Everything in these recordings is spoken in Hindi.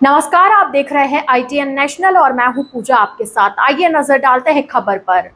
नमस्कार, आप देख रहे हैं ITN नेशनल और मैं हूं पूजा आपके साथ। आइए नजर डालते हैं खबर पर।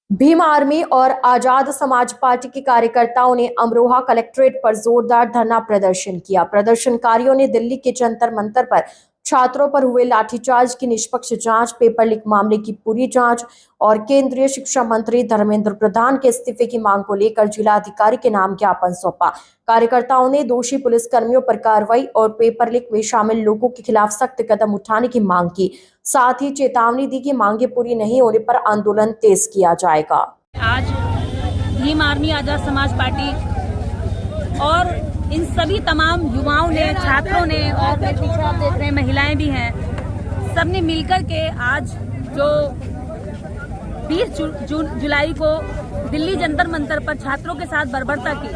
भीम आर्मी और आजाद समाज पार्टी के कार्यकर्ताओं ने अमरोहा कलेक्ट्रेट पर जोरदार धरना प्रदर्शन किया। प्रदर्शनकारियों ने दिल्ली के जंतर मंतर पर छात्रों पर हुए लाठीचार्ज की निष्पक्ष जांच, पेपर लीक मामले की पूरी जांच और केंद्रीय शिक्षा मंत्री धर्मेंद्र प्रधान के इस्तीफे की मांग को लेकर जिलाधिकारी के नाम ज्ञापन सौंपा। कार्यकर्ताओं ने दोषी पुलिसकर्मियों पर कार्रवाई और पेपर लीक में शामिल लोगों के खिलाफ सख्त कदम उठाने की मांग की। साथ ही चेतावनी दी कि मांगे पूरी नहीं होने पर आंदोलन तेज किया जाएगा। आज भीम आर्मी आजाद समाज पार्टी और इन सभी तमाम युवाओं ने, छात्रों ने और मेरे पीछे आप देख रहे हैं महिलाएं भी हैं, सबने मिलकर के आज जो 20 जुलाई को दिल्ली जंतर मंतर पर छात्रों के साथ बर्बरता की,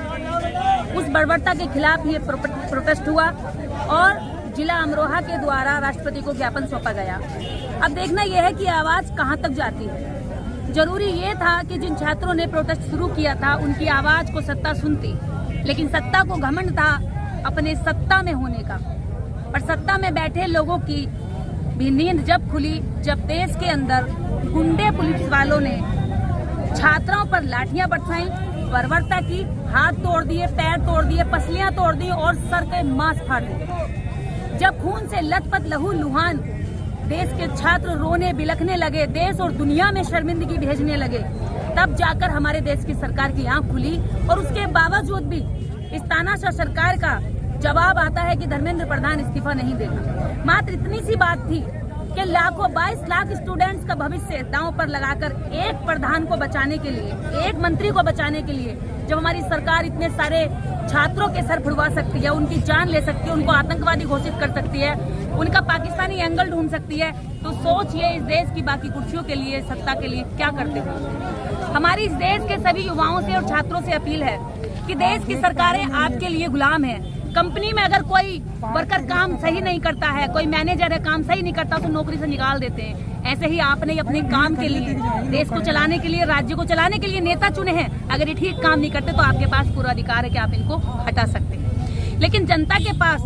उस बर्बरता के खिलाफ ये प्रोटेस्ट हुआ और जिला अमरोहा के द्वारा राष्ट्रपति को ज्ञापन सौंपा गया। अब देखना यह है कि आवाज कहां तक जाती है। जरूरी ये था कि जिन छात्रों ने प्रोटेस्ट शुरू किया था उनकी आवाज को सत्ता सुनती, लेकिन सत्ता को घमंड था अपने सत्ता में होने का। पर सत्ता में बैठे लोगों की भी नींद जब खुली, जब देश के अंदर गुंडे पुलिस वालों ने छात्राओं पर लाठियां बरसाई, बर्बरता की, हाथ तोड़ दिए, पैर तोड़ दिए, पसलियां तोड़ दी और सर के मांस फाड़ दिए। जब खून से लथपथ लहू लुहान देश के छात्र रोने बिलखने लगे, देश और दुनिया में शर्मिंदगी भेजने लगे, तब जाकर हमारे देश की सरकार की आंख खुली। और उसके बावजूद भी इस तानाशाह सरकार का जवाब आता है कि धर्मेंद्र प्रधान इस्तीफा नहीं देगा। मात्र इतनी सी बात थी कि 22 लाख स्टूडेंट्स का भविष्य दांव पर लगाकर एक प्रधान को बचाने के लिए, एक मंत्री को बचाने के लिए, जब हमारी सरकार इतने सारे छात्रों के सर फुड़वा सकती है, उनकी जान ले सकती है, उनको आतंकवादी घोषित कर सकती है, उनका पाकिस्तानी एंगल ढूंढ सकती है, तो सोचिए इस देश की बाकी कुर्सियों के लिए, सत्ता के लिए क्या करते हैं। हमारी इस देश के सभी युवाओं से और छात्रों से अपील है कि देश की सरकारें आपके लिए गुलाम है। कंपनी में अगर कोई वर्कर काम सही नहीं करता है, कोई मैनेजर है काम सही नहीं करता, तो नौकरी से निकाल देते हैं। ऐसे ही आपने अपने काम के लिए, देश को चलाने के लिए, राज्य को चलाने के लिए नेता चुने हैं। अगर ये ठीक काम नहीं करते तो आपके पास पूरा अधिकार है कि आप इनको हटा सकते हैं। लेकिन जनता के पास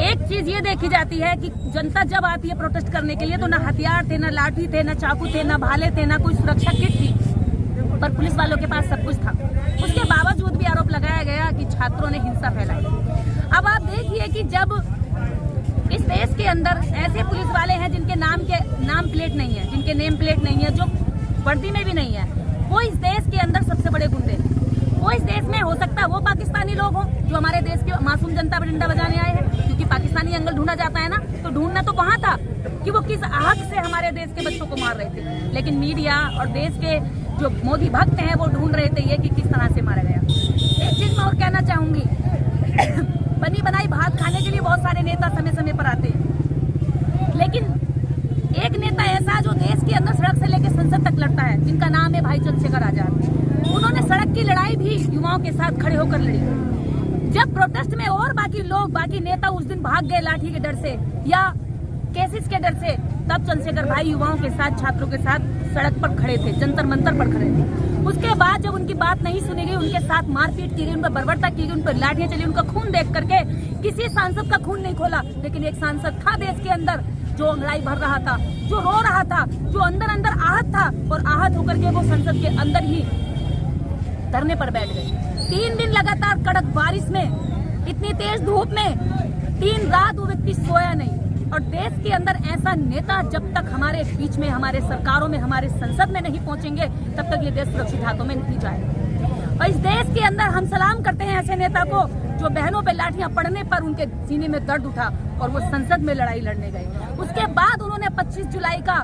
एक चीज ये देखी जाती है कि जनता जब आती है प्रोटेस्ट करने के लिए तो ना हथियार थे, ना लाठी थे, ना चाकू थे, ना भाले थे, ना कोई सुरक्षा किट थी, पर पुलिस वालों के पास सब कुछ था। उसके बावजूद भी आरोप लगाया गया कि छात्रों ने हिंसा फैलाई। अब आप देखिए कि जब इस देश के अंदर ऐसे पुलिस वाले हैं जिनके नाम प्लेट नहीं है, जिनके नेम प्लेट नहीं है, जो वर्दी में भी नहीं है, वो इस देश के अंदर सबसे बड़े गुंडे हैं। वो इस देश में हो सकता है वो पाकिस्तानी लोग हों जो हमारे देश की मासूम जनता पर डंडा बजाने आए हैं, क्योंकि पाकिस्तानी एंगल ढूंढा जाता है ना, तो ढूंढना तो वहां था कि वो किस हक से हमारे देश के बच्चों को मार रहे थे। लेकिन मीडिया और देश के जो मोदी भक्त हैं वो ढूंढ रहे थे ये कि किस तरह से मारा गया। एक चीज मैं और कहना चाहूंगी, बनी बनाई भात खाने के लिए बहुत सारे नेता समय समय पर आते हैं, लेकिन एक नेता ऐसा जो देश के अंदर सड़क से लेकर संसद तक लड़ता है, जिनका नाम है भाई चंद्रशेखर आजाद। उन्होंने सड़क की लड़ाई भी युवाओं के साथ खड़े होकर लड़ी। जब प्रोटेस्ट में और बाकी नेता उस दिन भाग गए लाठी के डर से या केसेस के डर से, तब चंद्रशेखर भाई युवाओं के साथ, छात्रों के साथ सड़क पर खड़े थे, जंतर मंतर पर खड़े थे। उसके बाद जब उनकी बात नहीं सुनी गई, उनके साथ मारपीट की गई, उन पर बर्बरता की गई, उन पर लाठियां चली, उनका खून देख करके किसी सांसद का खून नहीं खोला, लेकिन एक सांसद था देश के अंदर जो अंगड़ाई भर रहा था, जो रो रहा था, जो अंदर अंदर आहत था, और आहत होकर के वो संसद के अंदर ही धरने पर बैठ गए। 3 दिन लगातार कड़क बारिश में, इतनी तेज धूप में, 3 रात वो व्यक्ति सोया नहीं। और देश के अंदर ऐसा नेता जब तक हमारे बीच में, हमारे सरकारों में, हमारे संसद में नहीं पहुंचेंगे, तब तक ये देश सुरक्षित हाथों में नहीं जाएगा। और इस देश के अंदर हम सलाम करते हैं ऐसे नेता को जो बहनों पे लाठियां पड़ने पर उनके सीने में दर्द उठा और वो संसद में लड़ाई लड़ने गए। उसके बाद उन्होंने 25 जुलाई का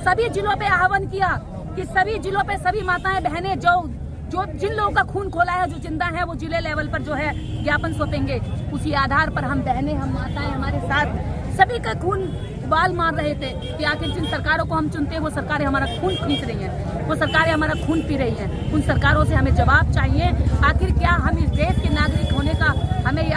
सभी जिलों पे आह्वान किया कि सभी जिलों पे सभी माताएं बहनें जो जिन लोगों का खून खोला है, जो जिंदा है, वो जिले लेवल पर जो है ज्ञापन सौंपेंगे। उसी आधार पर हम बहनें, हम माताएं, हमारे साथ सभी का खून बाल मार रहे थे कि आखिर जिन सरकारों को हम चुनते हैं वो सरकारें हमारा खून खींच रही हैं, वो सरकारें हमारा खून पी रही हैं। उन सरकारों से हमें जवाब चाहिए। आखिर क्या हम इस देश के नागरिक होने का हमें ये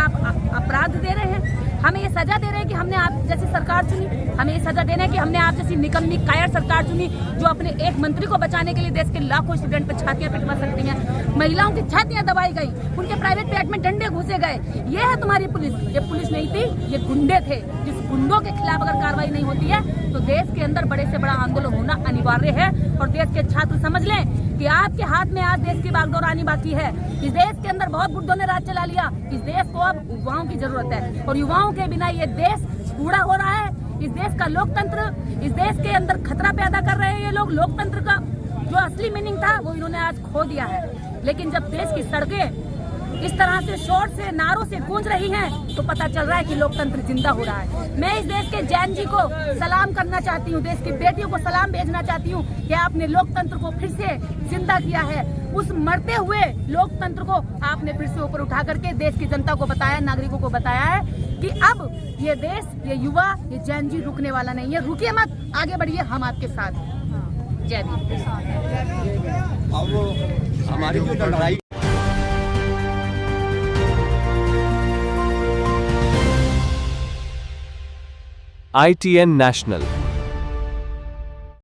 अपराध दे रहे हैं, हमें ये सजा दे रहे हैं कि हमने आप जैसी सरकार चुनी, हमें ये सजा दे रहे हैं कि हमने आप जैसी निकम्मी कायर सरकार चुनी जो अपने एक मंत्री को बचाने के लिए देश के लाखों स्टूडेंट पर छातियां पिटवा सकती हैं। महिलाओं की छातियां दबाई गई, उनके प्राइवेट फ्लैट में डंडे घुसे गए। ये है तुम्हारी पुलिस। ये पुलिस नहीं थी, ये गुंडे थे। जिस गुंडों के खिलाफ अगर कार्रवाई नहीं होती है तो देश के अंदर बड़े से बड़ा आंदोलन होना अनिवार्य है। और देश के छात्र समझ लें कि आपके हाथ में आज देश की बागडोर आनी बाकी है। इस देश के अंदर बहुत बुड्ढों ने राज चला लिया। इस देश को अब युवाओं की जरूरत है और युवाओं के बिना ये देश बूढ़ा हो रहा है। इस देश का लोकतंत्र, इस देश के अंदर खतरा पैदा कर रहे हैं ये लोग। लोकतंत्र का जो असली मीनिंग था वो इन्होंने आज खो दिया है। लेकिन जब देश की सड़कें इस तरह से शोर से, नारों से गूंज रही हैं तो पता चल रहा है कि लोकतंत्र जिंदा हो रहा है। मैं इस देश के जैन जी को सलाम करना चाहती हूँ, देश की बेटियों को सलाम भेजना चाहती हूँ कि आपने लोकतंत्र को फिर से जिंदा किया है। उस मरते हुए लोकतंत्र को आपने फिर से ऊपर उठा करके देश की जनता को बताया, नागरिकों को बताया है कि अब ये देश, ये युवा, ये जैन जी रुकने वाला नहीं है। रुकिए मत, आगे बढ़िए, हम आपके साथ हैं। जय भीम। अब हमारी जो लड़ाई ITN National